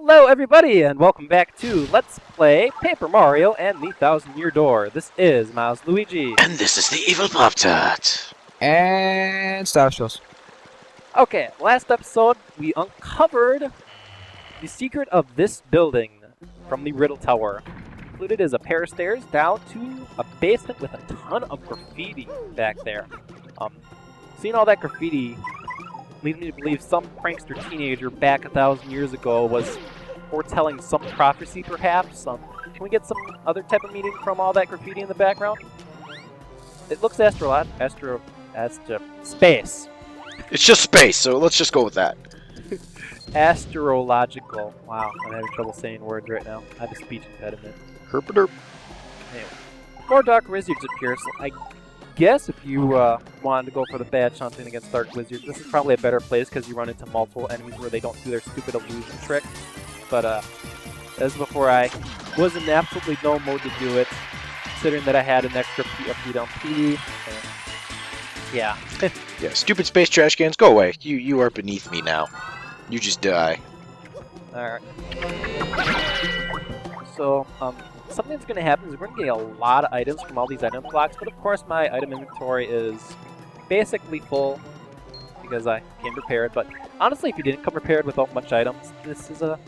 Hello everybody and welcome back to Let's Play Paper Mario and the Thousand-Year Door. This is Milesluigi. And this is the Evil Pop-Tart. And Star Shows. Okay, last episode we uncovered the secret of this building from the Riddle Tower. Included is a pair of stairs down to a basement with a ton of graffiti back there. Seeing all that graffiti leads me to believe some prankster teenager back 1,000 years ago was foretelling some prophecy, perhaps. Can we get some other type of meaning from all that graffiti in the background? It looks space. It's just space, so let's just go with that. Astrological. Wow, I'm having trouble saying words right now. I have a speech impediment. Herpaderp. Anyway, more dark wizards appear, so I guess if you wanted to go for the badge hunting against dark wizards, this is probably a better place because you run into multiple enemies where they don't do their stupid illusion trick. But as before, I was in absolutely no mode to do it, considering that I had an extra PWP. Yeah. Yeah, stupid space trash cans, go away. You are beneath me now. You just die. Alright. So, something that's going to happen is we're going to get a lot of items from all these item blocks, but of course my item inventory is basically full because I came prepared. But honestly, if you didn't come prepared without much items, this is a...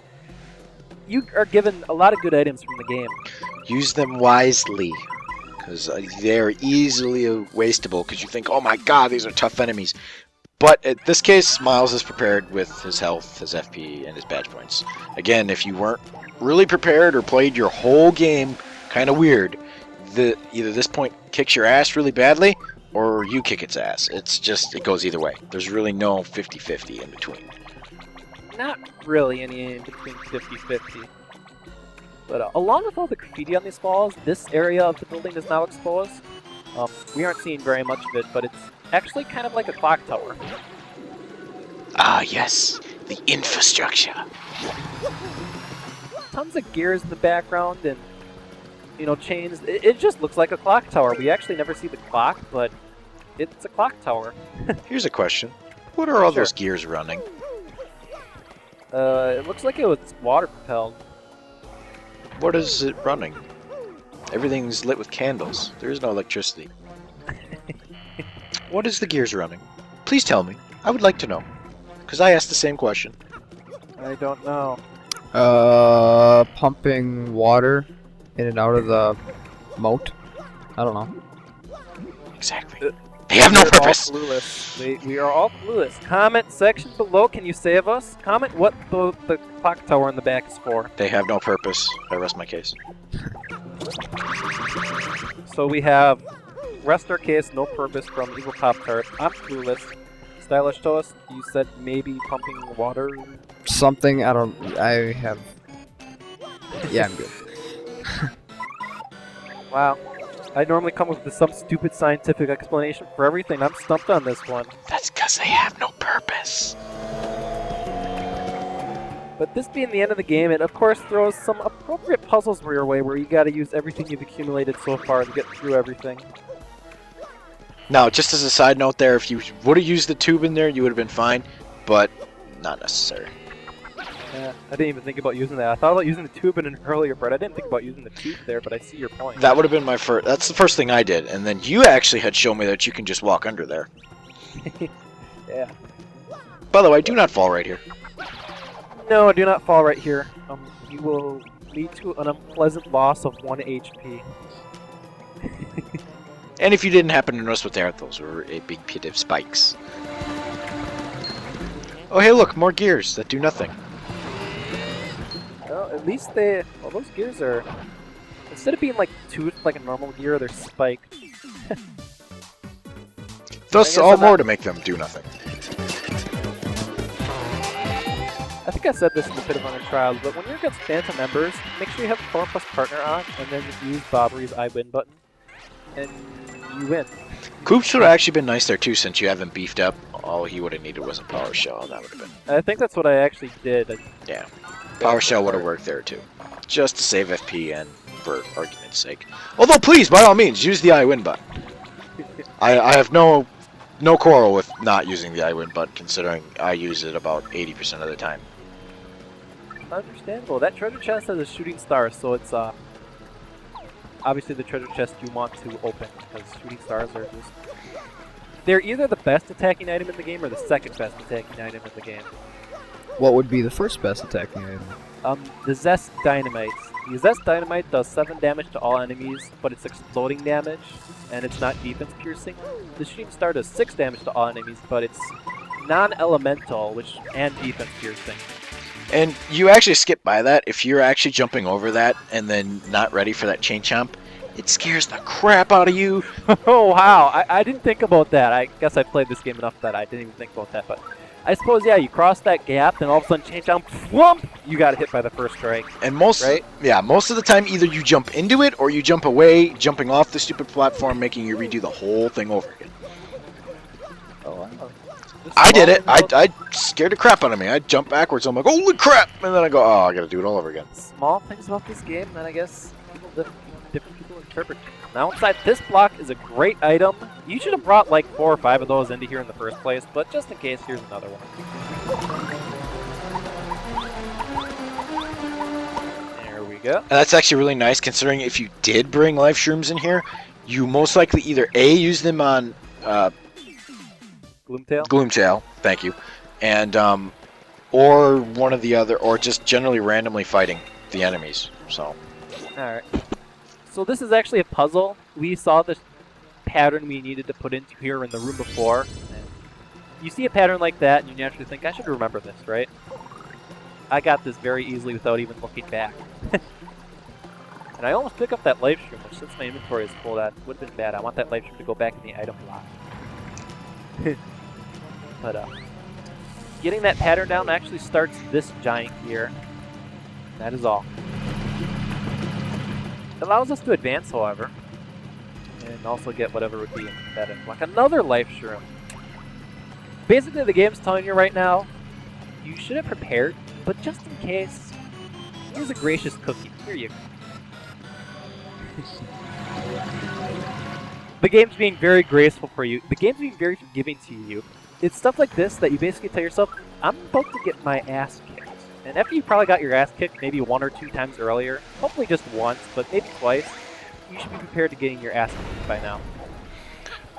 You are given a lot of good items from the game. Use them wisely, because they are easily wasteable, because you think, oh my god, these are tough enemies. But in this case, Miles is prepared with his health, his FP, and his badge points. Again, if you weren't really prepared or played your whole game kind of weird, either this point kicks your ass really badly, or you kick its ass. It goes either way. There's really no 50-50 in between. Not really any in between 50-50. But along with all the graffiti on these walls, this area of the building is now exposed. We aren't seeing very much of it, but it's actually kind of like a clock tower. Ah, yes. The infrastructure. Tons of gears in the background and, chains. It just looks like a clock tower. We actually never see the clock, but it's a clock tower. Here's a question. What are all those gears running? It looks like it was water propelled. What is it running? Everything's lit with candles. There is no electricity. What is the gears running? Please tell me. I would like to know. Because I asked the same question. I don't know. Pumping water in and out of the moat. I don't know. Exactly. They have no purpose! We are all clueless. Comment section below, can you save us? Comment what the clock tower in the back is for. They have no purpose. I rest my case. So we have rest our case, no purpose from Evil Pop-Tart. I'm clueless. Stylish Toast, you said maybe pumping water? Something, I have... Yeah, I'm good. Wow. I normally come up with some stupid scientific explanation for everything. I'm stumped on this one. That's because they have no purpose. But this being the end of the game, it of course throws some appropriate puzzles your way where you gotta use everything you've accumulated so far to get through everything. Now, just as a side note there, if you would have used the tube in there, you would have been fine, but not necessary. Yeah, I didn't even think about using that. I thought about using the tube in an earlier part. I didn't think about using the tube there, but I see your point. That would have been my first... That's the first thing I did, and then you actually had shown me that you can just walk under there. Yeah. By the way, do not fall right here. No, do not fall right here. You will lead to an unpleasant loss of 1 HP. And if you didn't happen to notice what they are, those were a big pit of spikes. Oh hey look, more gears that do nothing. Well, at least they... Well, those gears are... Instead of being like toothed like a normal gear, they're spiked. Thus all more to make them do nothing. I think I said this in the Pit of Honor Trials, but when you're against Phantom members, make sure you have Form plus Partner on, and then use Bobbery's I win button, and you win. Coops would have actually been nice there too, since you haven't beefed up. All he would have needed was a Power Shell, and that would have been... I think that's what I actually did. Yeah. Power Shell would have worked there too. Just to save FP and for argument's sake. Although please, by all means, use the I win button. I have no quarrel with not using the I win button, considering I use it about 80% of the time. Understandable. That treasure chest has a shooting star, so it's obviously the treasure chest you want to open, because shooting stars are just... They're either the best attacking item in the game or the second best attacking item in the game. What would be the first best attacking item? The Zest Dynamite. The Zest Dynamite does 7 damage to all enemies, but it's exploding damage, and it's not defense piercing. The shooting star does 6 damage to all enemies, but it's non-elemental, and defense piercing. And you actually skip by that. If you're actually jumping over that and then not ready for that chain chomp, it scares the crap out of you. Oh, wow. I didn't think about that. I guess I played this game enough that I didn't even think about that. But I suppose, yeah, you cross that gap, then all of a sudden chain chomp, whoomp, you got hit by the first strike. And most of the time, either you jump into it or you jump away, jumping off the stupid platform, making you redo the whole thing over again. Oh, wow. I did it. I scared the crap out of me. I jumped backwards. I'm like, holy crap! And then I go, oh, I gotta do it all over again. Small things about this game that I guess different people interpret. Now inside this block is a great item. You should have brought like 4 or 5 of those into here in the first place, but just in case, here's another one. There we go. And that's actually really nice, considering if you did bring life shrooms in here, you most likely either A, use them on Gloomtail, thank you, and or one of the other, or just generally randomly fighting the enemies. So. Alright. So this is actually a puzzle. We saw this pattern we needed to put into here in the room before. And you see a pattern like that, and you naturally think, I should remember this, right? I got this very easily without even looking back. And I almost pick up that life shroom, which since my inventory is full, that would have been bad. I want that life shroom to go back in the item block. But getting that pattern down actually starts this giant here. That is all. It allows us to advance, however, and also get whatever would be in that block. Another life shroom. Basically, the game's telling you right now, you should have prepared, but just in case, here's a gracious cookie. Here you go. The game's being very graceful for you. The game's being very forgiving to you. It's stuff like this that you basically tell yourself, I'm about to get my ass kicked. And after you probably got your ass kicked maybe 1 or 2 times earlier, hopefully just once, but maybe twice, you should be prepared to getting your ass kicked by now.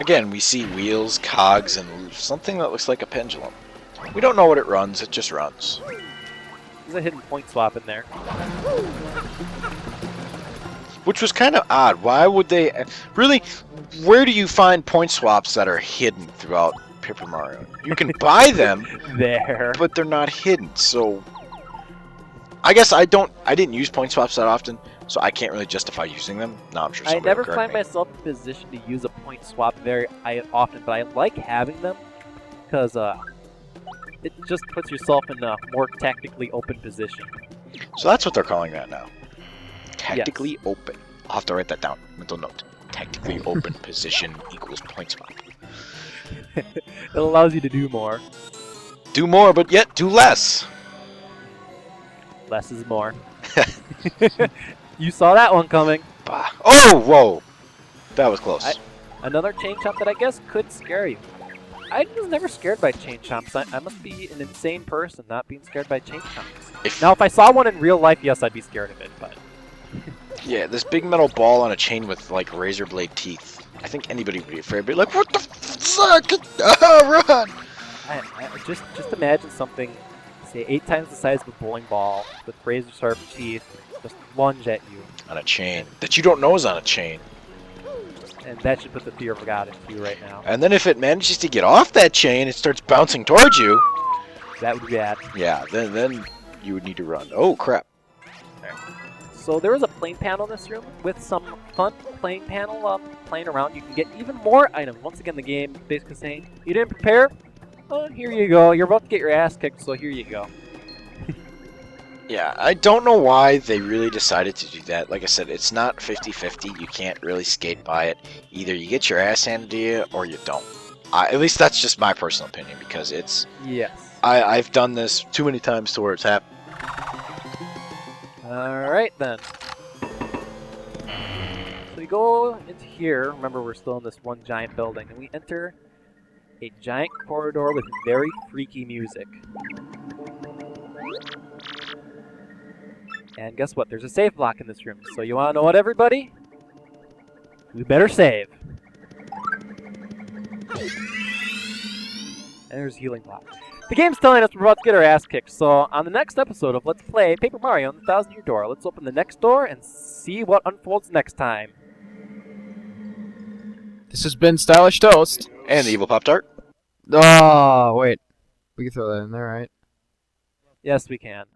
Again, we see wheels, cogs, and something that looks like a pendulum. We don't know what it runs, it just runs. There's a hidden point swap in there. Which was kind of odd. Why would they... Really, where do you find point swaps that are hidden throughout Paper Mario? You can buy them, there, but they're not hidden, so... I guess I didn't use point swaps that often, so I can't really justify using them. No, I'm sure somebody I never will correct find me. myself in a position to use a point swap very often, but I like having them, because it just puts yourself in a more tactically open position. So that's what they're calling that now. Tactically open. I'll have to write that down. Mental note. Tactically open position equals point swap. It allows you to do more. Do more, but yet do less. Less is more. You saw that one coming. Bah. Oh, whoa. That was close. Another chain chomp that I guess could scare you. I was never scared by chain chomps. I must be an insane person not being scared by chain chomps. Now, if I saw one in real life, yes, I'd be scared of it, but... Yeah, this big metal ball on a chain with, like, razor blade teeth. I think anybody would be afraid, but like, what the fuck? Run! Just imagine something, say, 8 times the size of a bowling ball with razor sharp teeth, just lunge at you. On a chain. That you don't know is on a chain. And that should put the fear of God into you right now. And then if it manages to get off that chain, it starts bouncing towards you. That would be bad. Yeah, then you would need to run. Oh, crap. So there was a plane panel in this room with some fun plane panel playing around. You can get even more items. Once again, the game basically saying, you didn't prepare? Oh, here you go. You're about to get your ass kicked, so here you go. Yeah, I don't know why they really decided to do that. Like I said, it's not 50-50. You can't really skate by it. Either you get your ass handed to you, or you don't. At least that's just my personal opinion, because it's... Yes. I've done this too many times to where it's happened. Alright then. So we go into here. Remember, we're still in this one giant building, and we enter a giant corridor with very freaky music. And guess what? There's a save block in this room. So you want to know what, everybody? We better save. And there's a healing block. The game's telling us we're about to get our ass kicked, so on the next episode of Let's Play Paper Mario and the 1000-Year Door, let's open the next door and see what unfolds next time. This has been Stylish Toast. And the Evil Pop-Tart. Oh, wait. We can throw that in there, right? Yes, we can.